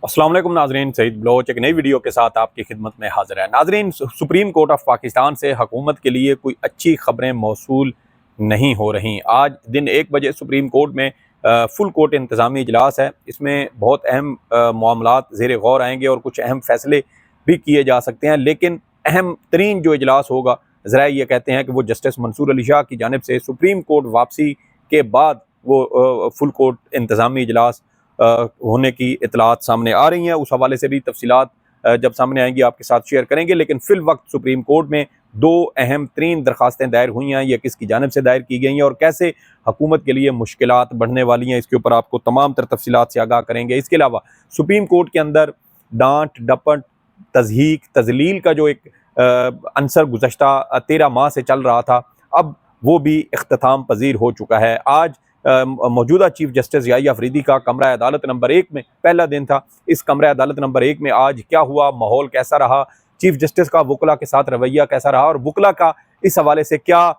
अस्सलाम वालेकुम नाजरीन, सईद बलोच एक नई वीडियो के साथ आपकी खिदमत में हाजिर है। नाजरीन, सुप्रीम कोर्ट ऑफ पाकिस्तान से हुकूमत के लिए कोई अच्छी खबरें मौसूल नहीं हो रही। आज दिन 1 बजे सुप्रीम कोर्ट में फुल कोर्ट इंतज़ामी इजलास है। इसमें बहुत अहम मामलात ज़ेर गौर आएंगे और कुछ अहम फैसले भी किए जा सकते हैं। लेकिन अहम तरीन जो इजलास होगा, ज़रा ये कहते हैं कि वो जस्टिस मंसूर अली शाह की जानिब से सुप्रीम कोर्ट वापसी के बाद वो फुल कोर्ट इंतज़ामी इजलास होने की इतलात सामने आ रही हैं। उस हवाले से भी तफसीलात जब सामने आएंगी आपके साथ शेयर करेंगे। लेकिन फिल वक्त सुप्रीम कोर्ट में दो अहम तरीन दरखास्तें दायर हुई हैं। ये किसकी जानिब से दायर की गई हैं और कैसे हुकूमत के लिए मुश्किलात बढ़ने वाली हैं, इसके ऊपर आपको तमाम तर तफसीलात से आगाह करेंगे। इसके अलावा सुप्रीम कोर्ट के अंदर डांट डपट तजहीक तजलील का जो एक अंसर गुज़श्ता 13 माह से चल रहा था, अब वो भी इख्तिताम पजीर हो चुका है। आज मौजूदा चीफ जस्टिस याहिया अफरीदी का कमरा अदालत नंबर 1 में पहला दिन था। इस कमरा अदालत नंबर 1 में आज क्या हुआ, माहौल कैसा रहा, चीफ जस्टिस का वकला के साथ रवैया कैसा रहा और वकला का इस हवाले से क्या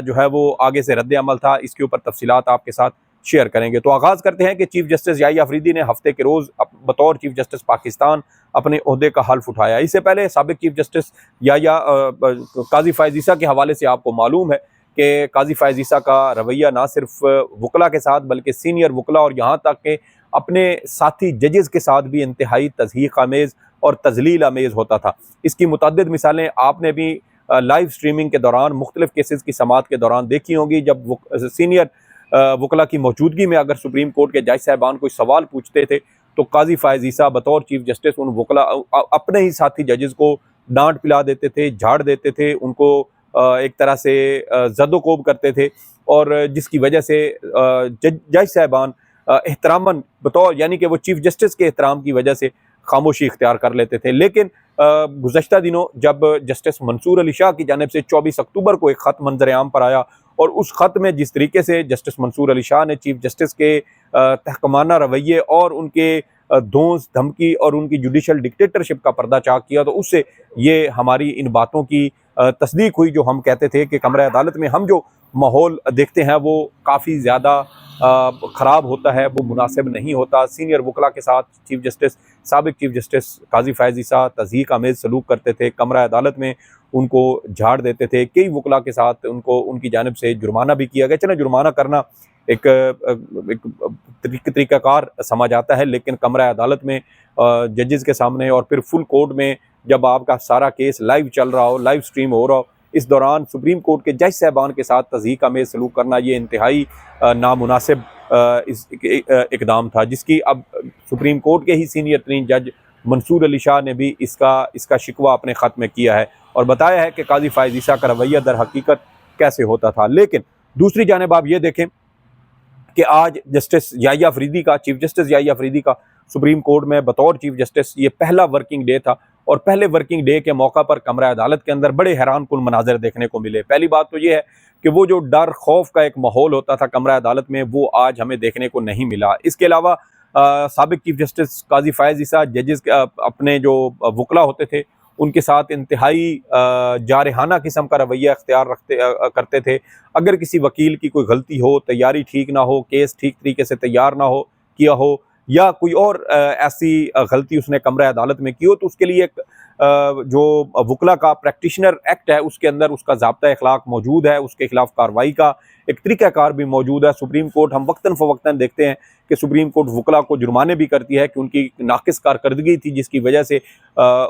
जो है वो आगे से रद्द अमल था, इसके ऊपर तफसीलात आपके साथ शेयर करेंगे। तो आगाज़ करते हैं कि चीफ जस्टिस याहिया अफरीदी ने हफ्ते के रोज़ बतौर चीफ जस्टिस पाकिस्तान अपने ओहदे का हल्फ उठाया। इससे पहले साबिक चीफ जस्टिस याहिया काजी फ़ायज़ ईसा के हवाले से आपको मालूम है कि काजी फ़ायज़ ईसा का रवैया ना सिर्फ वकला के साथ बल्कि सीनियर वकला और यहाँ तक कि अपने साथी जजेस के साथ भी इंतहाई तज़हीक आमेज़ और तजलील आमेज़ होता था। इसकी मुतअद्दिद मिसालें आपने भी लाइव स्ट्रीमिंग के दौरान मुख्तलिफ केसेस की समाअत के दौरान देखी होंगी। जब सीनियर वकला की मौजूदगी में अगर सुप्रीम कोर्ट के जज साहबान कोई सवाल पूछते थे तो काजी फ़ायज़ ईसा बतौर चीफ जस्टिस उन वकला अपने ही साथी जजेस को डांट पिला देते थे, झाड़ देते थे, उनको एक तरह से ज़द-ओ-कोब करते थे और जिसकी वजह से जज साहबान एहतरामन बतौर यानी कि वो चीफ जस्टिस के एहतराम की वजह से खामोशी इख्तियार कर लेते थे। लेकिन गुज़श्ता दिनों जब जस्टिस मंसूर अली शाह की जानिब से 24 अक्टूबर को एक ख़त मंज़र आम पर आया और उस ख़त में जिस तरीके से जस्टिस मंसूर अली शाह ने चीफ जस्टिस के तहकमाना रवैये और उनके धौंस धमकी और उनकी जुडिशल डिक्टेटरशिप का पर्दा चाक किया, तो उससे ये हमारी इन बातों की तस्दीक हुई जो हम कहते थे कि कमरा अदालत में हम जो माहौल देखते हैं वो काफ़ी ज़्यादा ख़राब होता है, वो मुनासिब नहीं होता। सीनियर वकला के साथ चीफ जस्टिस साबिक चीफ जस्टिस काजी फ़ायज़ ईसा तज़हीक आमेज़ सलूक करते थे, कमरा अदालत में उनको झाड़ देते थे। कई वकला के साथ उनको उनकी जानिब से जुर्माना भी किया गया। चलो, जुर्माना करना एक तरीक़ाकार समझ आता है, लेकिन कमरा अदालत में जजेस के सामने और फिर फुल कोर्ट में जब आपका सारा केस लाइव चल रहा हो, लाइव स्ट्रीम हो रहा हो, इस दौरान सुप्रीम कोर्ट के जज साहबान के साथ तज़हीक आमेज़ सलूक करना ये इंतहाई नामुनासिब इक़दाम था, जिसकी अब सुप्रीम कोर्ट के ही सीनियर तरीन जज मंसूर अली शाह ने भी इसका शिकवा अपने ख़त में किया है और बताया है कि काजी फ़ायज़ ईसा का रवैया दर हकीकत कैसे होता था। लेकिन दूसरी जानिब आप ये देखें कि आज जस्टिस याहिया अफरीदी का चीफ जस्टिस याहिया अफरीदी का सुप्रीम कोर्ट में बतौर चीफ जस्टिस ये पहला वर्किंग डे था और पहले वर्किंग डे के मौका पर कमरा अदालत के अंदर बड़े हैरान कुन मनाजर देखने को मिले। पहली बात तो ये है कि वो जो डर खौफ का एक माहौल होता था कमरा अदालत में, वो आज हमें देखने को नहीं मिला। इसके अलावा साबिक चीफ जस्टिस काजी फ़ायज़ ईसा जजेस अपने जो वकला होते थे उनके साथ इंतहाई जारहाना किस्म का रवैया अख्तियार करते थे। अगर किसी वकील की कोई गलती हो, तैयारी ठीक ना हो, केस ठीक तरीके से तैयार ना हो किया हो या कोई और ऐसी गलती उसने कमरा अदालत में की हो, तो उसके लिए एक जो वकला का प्रैक्टिशनर एक्ट है उसके अंदर उसका ज़ाब्ता अखलाक मौजूद है, उसके खिलाफ कार्रवाई का एक तरीक़ाकार भी मौजूद है। सुप्रीम कोर्ट हम वक्तन फ़वक्तन देखते हैं कि सुप्रीम कोर्ट वकला को जुर्माने भी करती है कि उनकी नाक़िस कारकर्दगी थी जिसकी वजह से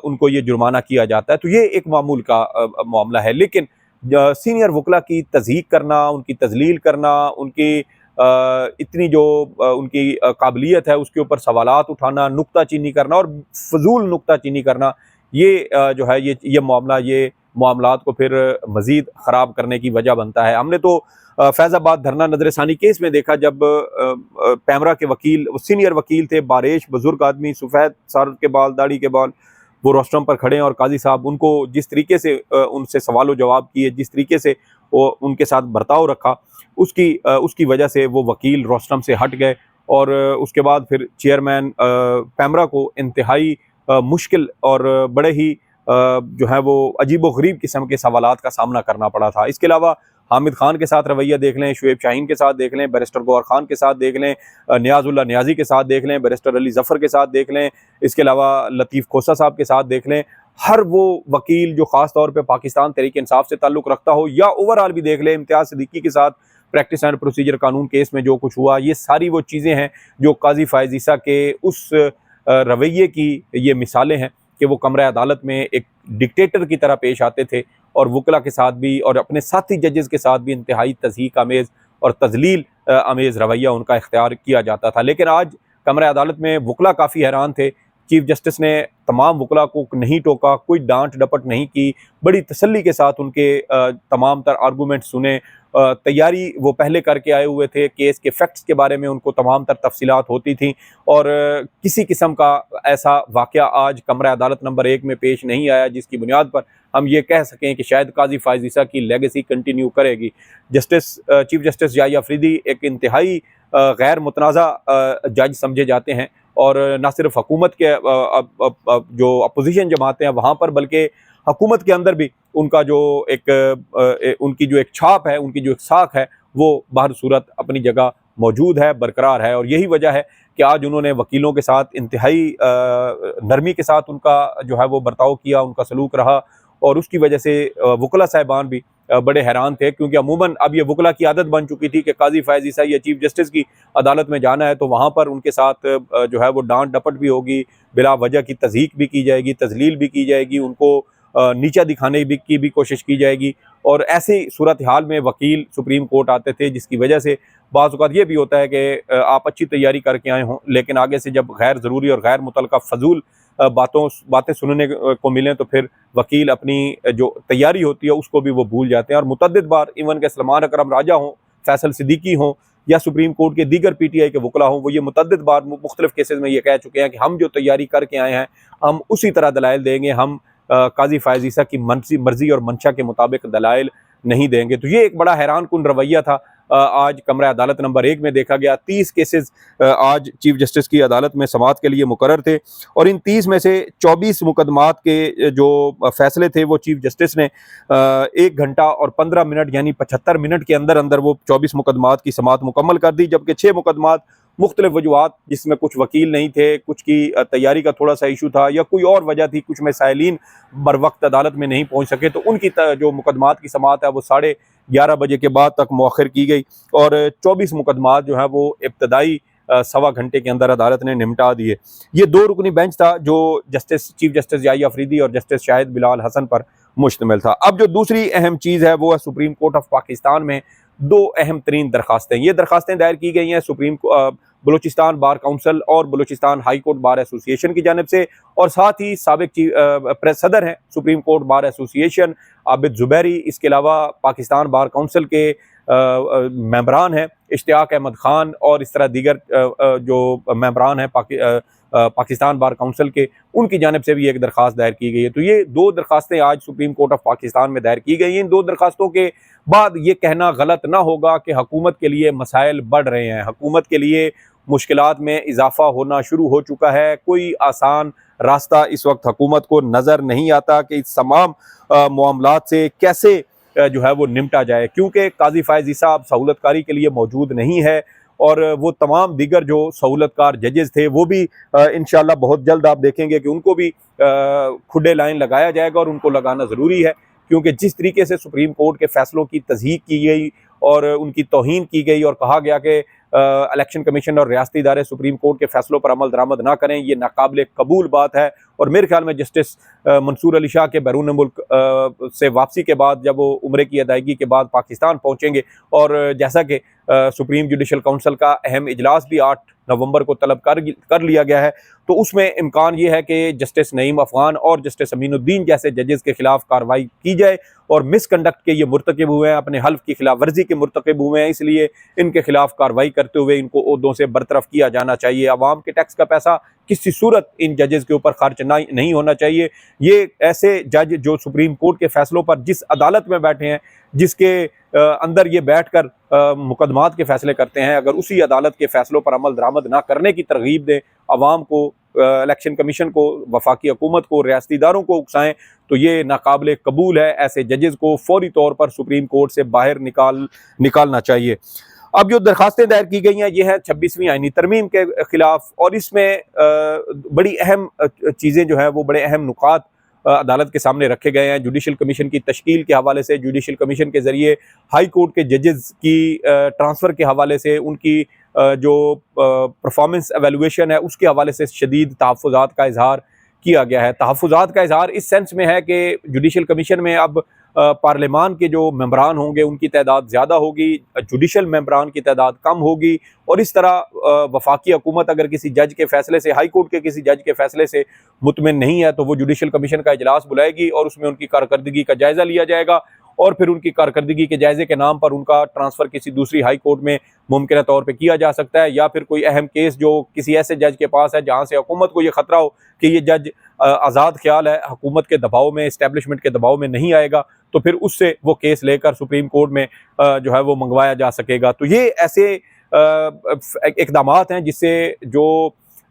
उनको ये जुर्माना किया जाता है। तो ये एक मामूल का मामला है। लेकिन सीनियर वकला की तज़हीक करना, उनकी तजलील करना, उनकी इतनी जो उनकी काबिलियत है उसके ऊपर सवालात उठाना, नुक्ताचीनी करना और फजूल नुक्ताचीनी करना, ये जो है ये मामला ये मामलात को फिर मज़ीद ख़राब करने की वजह बनता है। हमने तो फैज़ाबाद धरना नजरसानी केस में देखा जब पैमरा के वकील सीनियर वकील थे, बारेश बुजुर्ग आदमी, सफ़ेद सर के बाल, दाढ़ी के बाल, वो रोस्ट्रम पर खड़े हैं और काजी साहब उनको जिस तरीके से उनसे सवाल जवाब किए, जिस तरीके से वो उनके साथ बर्ताव रखा, उसकी वजह से वो वकील रोस्ट्रम से हट गए और उसके बाद फिर चेयरमैन पैमरा को इंतहाई मुश्किल और बड़े ही जो है वो अजीब व गरीब किस्म के सवालात का सामना करना पड़ा था। इसके अलावा हामिद खान के साथ रवैया देख लें, शुएब शाहीन के साथ देख लें, बैरिस्टर गौहर खान के साथ देख लें, नियाज़ुल्लाह नियाज़ी के साथ देख लें, बैरिस्टर अली ज़फ़र के साथ देख लें, इसके अलावा लतीफ़ खोसा साहब के साथ देख लें। हर वो वकील जो ख़ास तौर पे पाकिस्तान तहरीक इंसाफ से ताल्लुक़ रखता हो, या ओवरऑल भी देख लें, इम्तियाज़ सिद्दीकी के साथ प्रैक्टिस एंड प्रोसीजर कानून केस में जो कुछ हुआ, ये सारी वो चीज़ें हैं जो काज़ी फ़ायज़ ईसा के उस रवैये की ये मिसालें हैं कि वो कमरा अदालत में एक डिक्टेटर की तरह पेश आते थे और वकला के साथ भी और अपने साथी जजेस के साथ भी इंतहाई तज़हीक आमेज़ और तज़लील आमेज़ रवैया उनका इख्तियार किया जाता था। लेकिन आज कमरा अदालत में वकला काफ़ी हैरान थे। चीफ जस्टिस ने तमाम वकला को नहीं टोका, कोई डांट डपट नहीं की, बड़ी तसल्ली के साथ उनके तमाम तर आर्गूमेंट सुने। तैयारी वो पहले करके आए हुए थे, केस के फैक्ट्स के बारे में उनको तमाम तर तफसीलात होती थी और किसी किस्म का ऐसा वाक़या आज कमरा अदालत नंबर 1 में पेश नहीं आया जिसकी बुनियाद पर हम ये कह सकें कि शायद काज़ी फ़ायज़ ईसा की लेगेसी कंटिन्यू करेगी। चीफ जस्टिस याहिया अफरीदी एक इंतहाई गैर मुतनाज़ा जज समझे जाते हैं और न सिर्फ हुकूमत के जो अपोजिशन जमातें हैं वहाँ पर, बल्कि हुकूमत के अंदर भी उनका जो उनकी जो एक छाप है, उनकी जो एक साख है, वो बाहर सूरत अपनी जगह मौजूद है, बरकरार है। और यही वजह है कि आज उन्होंने वकीलों के साथ इंतहाई नरमी के साथ उनका जो है वो बर्ताव किया, उनका सलूक रहा और उसकी वजह से वकला साहिबान भी बड़े हैरान थे, क्योंकि अमूमन अब ये वकला की आदत बन चुकी थी कि काज़ी फ़ायज़ ईसा या चीफ जस्टिस की अदालत में जाना है तो वहाँ पर उनके साथ जो है वो डांट डपट भी होगी, बिला वजह की तज़हीक भी की जाएगी, तजलील भी की जाएगी, उनको नीचा दिखाने की भी कोशिश की जाएगी। और ऐसी सूरत हाल में वकील सुप्रीम कोर्ट आते थे, जिसकी वजह से बाज़ औक़ात ये भी होता है कि आप अच्छी तैयारी करके आए हों, लेकिन आगे से जब गैर ज़रूरी और गैर मुतल्लका फ़जूल बातें सुनने को मिलें तो फिर वकील अपनी जो तैयारी होती है उसको भी वो भूल जाते हैं। और मुतअद्दिद बार इवन के सलमान अकरम राजा हों, फैसल सिद्दीकी हों या सुप्रीम कोर्ट के दीगर PTI के वकला हों, वो ये मुतअद्दिद बार मुख्तलिफ केसेस में ये कह चुके हैं कि हम जो तैयारी करके आए हैं हम उसी तरह दलाइल देंगे, हम काज़ी फ़ायज़ ईसा की मर्ज़ी और मंशा के मुताबिक दलाइल नहीं देंगे। तो ये एक बड़ा हैरान कुन रवैया था आज कमरा अदालत नंबर 1 में देखा गया। 30 केसेस आज चीफ जस्टिस की अदालत में समाअत के लिए मुकर्रर थे और इन 30 में से 24 मुकदमात के जो फैसले थे वो चीफ जस्टिस ने 1 घंटा और 15 मिनट यानी 75 मिनट के अंदर अंदर वो 24 मुकदमात की समाअत मुकम्मल कर दी, जबकि 6 मुकदमात मुख्तलिफ वजूहात, जिसमें कुछ वकील नहीं थे, कुछ की तैयारी का थोड़ा सा इशू था या कोई और वजह थी, कुछ में साइलिन बर वक्त अदालत में नहीं पहुँच सके, तो उनकी जो मुकदमात की समाअत है वो 11:30 बजे के बाद तक मौखर की गई और 24 मुकदमात जो है वो इब्तदाई 1.25 घंटे के अंदर अदालत ने निपटा दिए। ये 2 रुकनी बेंच था जो चीफ जस्टिस याहिया अफरीदी और जस्टिस शाहिद बिलाल हसन पर मुश्तमिल था। अब जो दूसरी अहम चीज़ है वो है सुप्रीम कोर्ट ऑफ पाकिस्तान में 2 अहम तरीन दरखास्तें। ये दरखास्तें दायर की गई हैं बलूचिस्तान बार काउंसिल और Balochistan high court bar association की जानिब से, और साथ ही साबिक प्रेस सदर हैं supreme court bar association Abid Zubairi, इसके अलावा पाकिस्तान बार काउंसिल के मेंबरान हैं इश्तियाक अहमद ख़ान और इस तरह दीगर जो मेंबरान हैं पाकिस्तान बार काउंसिल के, उनकी जानिब से भी एक दरख्वास्त दायर की गई है। तो ये 2 दरखास्तें आज सुप्रीम कोर्ट ऑफ पाकिस्तान में दायर की गई हैं। इन 2 दरखास्तों के बाद ये कहना गलत ना होगा कि हुकूमत के लिए मसाइल बढ़ रहे हैं, हुकूमत के लिए मुश्किलात में इजाफा होना शुरू हो चुका है। कोई आसान रास्ता इस वक्त हुकूमत को नज़र नहीं आता कि इस तमाम मामलात से कैसे जो है वो निपटा जाए, क्योंकि काज़ी फ़ायज़ ईसा अब सहूलतकारी के लिए मौजूद नहीं है और वो तमाम दीगर जो सहूलतकार जजेस थे वो भी इंशाल्लाह बहुत जल्द आप देखेंगे कि उनको भी खुडे लाइन लगाया जाएगा और उनको लगाना ज़रूरी है, क्योंकि जिस तरीके से सुप्रीम कोर्ट के फैसलों की तज़हीक की गई और उनकी तौहीन की गई और कहा गया कि इलेक्शन कमीशन और रियासती इदारे सुप्रीम कोर्ट के फैसलों पर अमल दरामद ना करें, ये नाकाबिल कबूल बात है। और मेरे ख्याल में जस्टिस मंसूर अली शाह के बैरून मुल्क से वापसी के बाद जब वो उम्रे की अदायगी के बाद पाकिस्तान पहुँचेंगे और जैसा कि सुप्रीम जुडिशल काउंसिल का अहम इजलास भी 8 नवंबर को तलब कर लिया गया है, तो उसमें इम्कान ये है कि जस्टिस नईम अफ़गान और जस्टिस अमीनुद्दीन जैसे जजेस के खिलाफ कार्रवाई की जाए और मिसकंडक्ट के ये मुर्तकिब हुए हैं, अपने हल्फ की खिलाफ वर्जी के मुर्तकिब हुए हैं, इसलिए इनके खिलाफ कार्रवाई करते हुए इनको ओहदों से बरतरफ किया जाना चाहिए। अवाम के टैक्स का पैसा किसी सूरत इन जजेस के ऊपर खर्च नहीं होना चाहिए। ये ऐसे जज जो सुप्रीम कोर्ट के फैसलों पर जिस अदालत में बैठे हैं, जिसके अंदर ये बैठकर मुकदमात के फैसले करते हैं, अगर उसी अदालत के फैसलों पर अमल दरामद ना करने की तरगीब दें, अवाम को इलेक्शन कमीशन को, वफाकी हुकूमत को, रियासती इदारों को उकसाएं, तो ये नाकाबिले कबूल है। ऐसे जजेस को फौरी तौर पर सुप्रीम कोर्ट से बाहर निकालना चाहिए। अब जो दरखास्तें दायर की गई हैं ये है 26वीं आईनी तरमीम के खिलाफ, और इसमें बड़ी अहम चीज़ें जो हैं वो बड़े अहम नुकात अदालत के सामने रखे गए हैं। जुडिशल कमीशन की तश्कील के हवाले से, जुडिशल कमीशन के ज़रिए हाई कोर्ट के जजेस की ट्रांसफ़र के हवाले से, उनकी जो परफॉर्मेंस एवेलुएशन है उसके हवाले से शदीद तहफ़्फ़ुज़ात का इजहार किया गया है। तहफ़्फ़ुज़ात का इजहार इस सेंस में है कि जुडिशल कमीशन में अब पार्लियामान के जो मेंबरान होंगे उनकी तादाद ज़्यादा होगी, जुडिशल मेंबरान की तादाद कम होगी, और इस तरह वफाकी हुकूमत अगर किसी जज के फैसले से, हाई कोर्ट के किसी जज के फैसले से मुतमिन नहीं है तो वो जुडिशल कमीशन का इजलास बुलाएगी और उसमें उनकी कारकर्दगी का जायज़ा लिया जाएगा, और फिर उनकी कारकर्दगी के जायज़े के नाम पर उनका ट्रांसफ़र किसी दूसरी हाई कोर्ट में मुमकिन तौर पर किया जा सकता है, या फिर कोई अहम केस जो किसी ऐसे जज के पास है जहाँ से हुकूमत को ये ख़तरा हो कि ये जज आज़ाद ख्याल है, हुकूमत के दबाव में, इस्टेब्लिशमेंट के दबाव में नहीं आएगा, तो फिर उससे वो केस लेकर सुप्रीम कोर्ट में जो है वो मंगवाया जा सकेगा। तो ये ऐसे इक़दामात हैं जिससे जो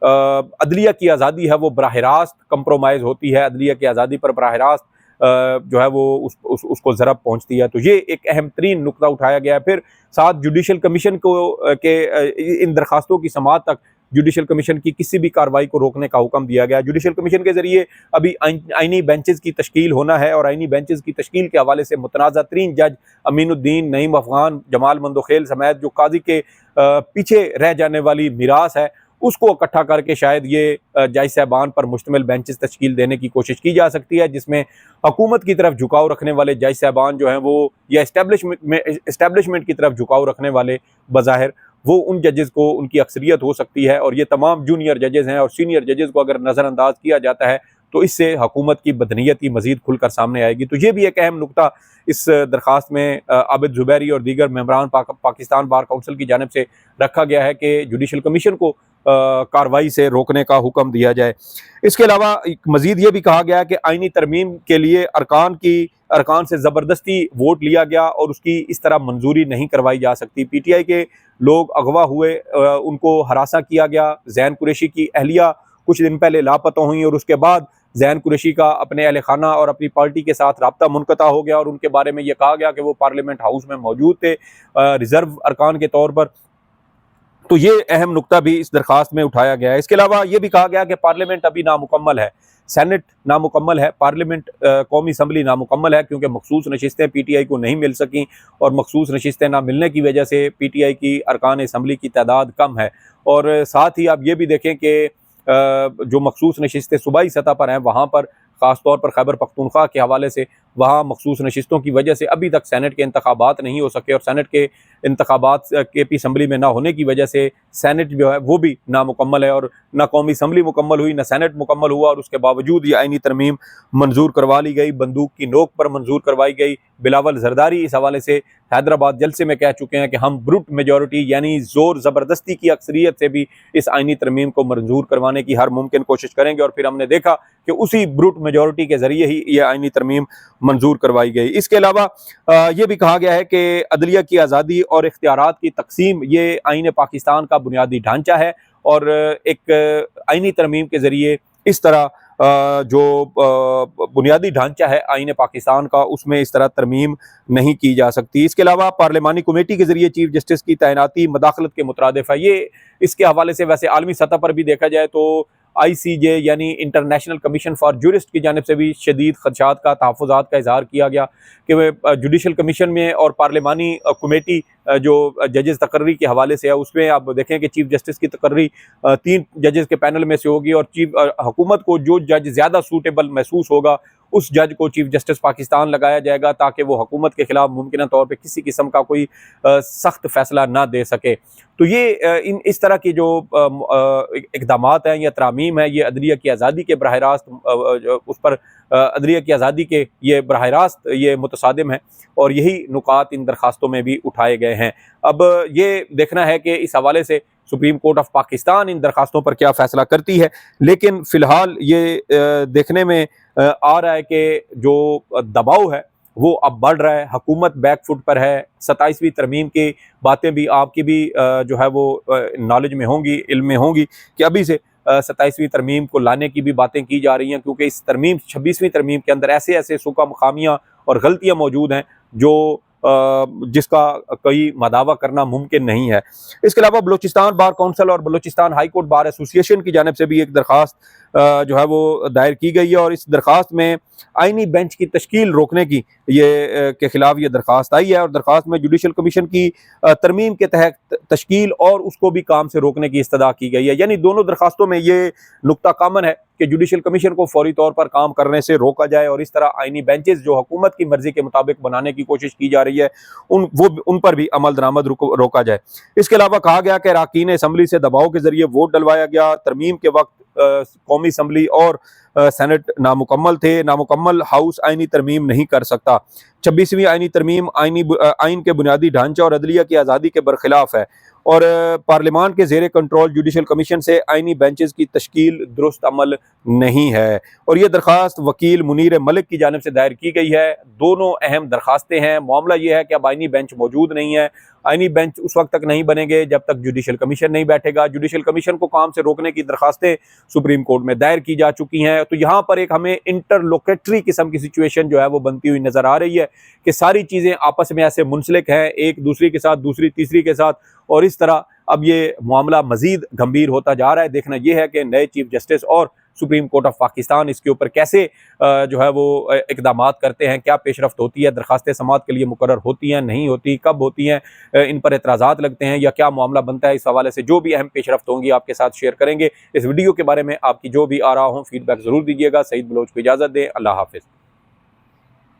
अदलिया की आज़ादी है वो बराह रास्त कंप्रोमाइज़ होती है, अदलिया की आज़ादी पर बराह रास्त जो है वो उसको ज़रब पहुँचती है। तो ये एक अहम तरीन नुकता उठाया गया है। फिर साथ जुडिशल कमीशन को इन दरखास्तों की समाअत तक जुडिशल कमीशन की किसी भी कार्रवाई को रोकने का हुक्म दिया गया। जुडिशल कमीशन के ज़रिए अभी आइनी बेंचेस की तश्कील होना है, और आइनी बेंचेस की तश्कील के हवाले से मुतनाज़ा तरीन जज अमीनुद्दीन, नईम अफ़गान, जमाल मंदोखेल समेत जो काजी के पीछे रह जाने वाली मीरास है उसको इकट्ठा करके शायद ये जज साहबान पर मुश्तमिल बेंचेस तश्कील देने की कोशिश की जा सकती है, जिसमें हुकूमत की तरफ झुकाव रखने वाले जज साहबान जो हैं वो, या इस्टेब्लिशमेंट की तरफ झुकाव रखने वाले बज़ाहिर वो उन जजेस को उनकी अक्सरियत हो सकती है, और ये तमाम जूनियर जजेस हैं, और सीनियर जजेस को अगर नज़रअंदाज किया जाता है तो इससे हुकूमत की बदनीयती मज़ीद खुलकर सामने आएगी। तो ये भी एक अहम नुकता इस दरखास्त में आबिद ज़ुबैरी और दीगर मेंबरान पाकिस्तान बार काउंसिल की जानिब से रखा गया है कि जुडिशल कमीशन को कार्रवाई से रोकने का हुक्म दिया जाए। इसके अलावा मज़ीद ये भी कहा गया कि आइनी तरमीम के लिए अरकान से ज़बरदस्ती वोट लिया गया और उसकी इस तरह मंजूरी नहीं करवाई जा सकती। PTI के लोग अगवा हुए, उनको हरासा किया गया। ज़ैन कुरैशी की अहलिया कुछ दिन पहले लापता हुई, और उसके बाद ज़ैन कुरैशी का अपने अहल खाना और अपनी पार्टी के साथ राब्ता मुनक़ता हो गया, और उनके बारे में ये कहा गया कि वो पार्लियामेंट हाउस में मौजूद थे रिज़र्व अरकान के तौर पर। तो ये अहम नुकता भी इस दरखास्त में उठाया गया है। इसके अलावा ये भी कहा गया कि पार्लियामेंट अभी नामुकम्मल है, सेनेट नामुकम्मल है, पार्लियामेंट कौमी असम्बली नामुकम्मल है, क्योंकि मखसूस नशिस्तें PTI को नहीं मिल सकें, और मखसूस नशिस्तें ना मिलने की वजह से PTI की अरकान असम्बली की तादाद कम है। और साथ ही आप ये भी देखें कि जो मखसूस नशिस्तें सूबाई सतह पर हैं वहाँ पर ख़ास तौर पर खैबर पख्तूनख्वा के हवाले से वहाँ मखसूस नशिस्तों की वजह से अभी तक सेनेट के इंतखाबात नहीं हो सके, और सेनेट के इंतखाबात KP असम्बली में ना होने की वजह से सेनेट जो है वो भी नामुकम्मल है, और ना कौमी असम्बली मुकम्मल हुई, ना सेनेट मुकम्मल हुआ, और उसके बावजूद ये आइनी तरमीम मंजूर करवा ली गई, बंदूक की नोक पर मंजूर करवाई गई। बिलावल जरदारी इस हवाले से हैदराबाद जलसे में कह चुके हैं कि हम ब्रूट मेजॉरिटी यानी ज़ोर ज़बरदस्ती की अक्सरियत से भी इस आइनी तरमीम को मंजूर करवाने की हर मुमकिन कोशिश करेंगे, और फिर हमने देखा कि उसी ब्रूट मेजॉरिटी के ज़रिए ही ये आइनी तरमीम मंजूर करवाई गई। इसके अलावा ये भी कहा गया है कि अदलिया की आज़ादी और इख्तियारात की तकसीम ये आईन पाकिस्तान का बुनियादी ढांचा है, और एक आइनी तरमीम के ज़रिए इस तरह जो बुनियादी ढांचा है आईन पाकिस्तान का उसमें इस तरह तरमीम नहीं की जा सकती। इसके अलावा पार्लियामानी कमेटी के ज़रिए चीफ जस्टिस की तैनाती मदाखलत के मुतरादिफ है। ये इसके हवाले से वैसे आलमी सतह पर भी देखा जाए तो ICJ यानी इंटरनेशनल कमीशन फॉर जूरिस्ट की जानिब से भी शदीद खदशात का, तहफ़्फ़ुज़ात का इज़हार किया गया कि जुडिशल कमीशन में और पार्लियामानी कमेटी जो जजेस तकर्री के हवाले से है उसमें आप देखें कि चीफ जस्टिस की तकर्री 3 जजेस के पैनल में से होगी, और हुकूमत को जो जज ज़्यादा सूटेबल महसूस होगा उस जज को चीफ जस्टिस पाकिस्तान लगाया जाएगा, ताकि वो हुकूमत के ख़िलाफ़ मुमकिन तौर पर किसी किस्म का कोई सख्त फ़ैसला ना दे सके। तो ये इस तरह की जो इक़दामात हैं या तरामीम है, ये अदलिया की आज़ादी के बराह रास्त उस पर अदलिया की आज़ादी के ये बराह रास्त ये मुतसादिम है, और यही नुकात इन दरखास्तों में भी उठाए गए हैं। अब ये देखना है कि इस हवाले से सुप्रीम कोर्ट ऑफ पाकिस्तान इन दरखास्तों पर क्या फ़ैसला करती है, लेकिन फ़िलहाल ये देखने में आ रहा है कि जो दबाव है वो अब बढ़ रहा है, हुकूमत बैकफुट पर है। 27वीं तरमीम की बातें भी आपकी भी जो है वो नॉलेज में होंगी, इल्म में होंगी कि अभी से 27वीं तरमीम को लाने की भी बातें की जा रही हैं, क्योंकि इस तरमीम 26वीं तरमीम के अंदर ऐसे ऐसे सुकम खामियाँ और गलतियाँ मौजूद हैं जो जिसका कोई मदावा करना मुमकिन नहीं है। इसके अलावा बलूचिस्तान बार कौंसिल और Balochistan high court bar association की जानिब से भी एक दरख्वास्त जो है वो दायर की गई है, और इस दरख्वास्त में आईनी बेंच की तश्कील रोकने की के खिलाफ ये दरख्वास्त आई है, और दरख्वास्त में जुडिशल कमीशन की तरमीम के तहत तश्कील और उसको भी काम से रोकने की इस्तदा की गई है। यानी दोनों दरख्वास्तों में ये नुक्ता कामन है कि जुडिशल कमीशन को फौरी तौर पर काम करने से रोका जाए, और इस तरह आईनी बेंचेस जो हुकूमत की मर्जी के मुताबिक बनाने की कोशिश की जा रही है उन पर भी अमल दरामद रोका जाए। इसके अलावा कहा गया कि अरकान असम्बली से दबाव के जरिए वोट डलवाया गया। तरमीम के वक्त कौमी असम्बली और सेनेट नामुकम्मल थे। नामुकम्मल हाउस आईनी तरमीम नहीं कर सकता। 26वीं आईनी तरमीम आइन के बुनियादी ढांचे और अदलिया की आज़ादी के बरखिलाफ है, और पार्लियामान के ज़ेरे कंट्रोल जुडिशल कमीशन से आईनी बेंचेस की तश्कील दुरुस्त अमल नहीं है। और ये दरख्वास्त वकील मुनीर मलिक की जानिब से दायर की गई है। दोनों अहम दरख्वास्तें हैं। मामला ये है कि अब आईनी बेंच मौजूद नहीं है। आईनी बेंच उस वक्त तक नहीं बनेंगे जब तक जुडिशल कमीशन नहीं बैठेगा। जुडिशल कमीशन को काम से रोकने की दरख्वास्तें सुप्रीम कोर्ट में दायर की जा चुकी हैं। तो यहाँ पर एक हमें इंटरलोकेटरी किस्म की सिचुएशन जो है वो बनती हुई नजर आ रही है कि सारी चीज़ें आपस में ऐसे मुंसलिक हैं, एक दूसरी के साथ, दूसरी तीसरी के साथ, और इस तरह अब ये मामला मजीद गंभीर होता जा रहा है। देखना यह है कि नए चीफ जस्टिस और सुप्रीम कोर्ट ऑफ पाकिस्तान इसके ऊपर कैसे जो है वो इकदामात करते हैं, क्या पेशरफ्त होती है, दरखास्तें समाअत के लिए मुकर्रर होती हैं, नहीं होती, कब होती हैं, इन पर एतराज़ात लगते हैं या क्या मामला बनता है। इस हवाले से जो भी अहम पेशरफ्त होंगी आपके साथ शेयर करेंगे। इस वीडियो के बारे में आपकी जो भी आरा हो फीडबैक ज़रूर दीजिएगा। सईद बलोच को इजाज़त दें। अल्लाह हाफिज़।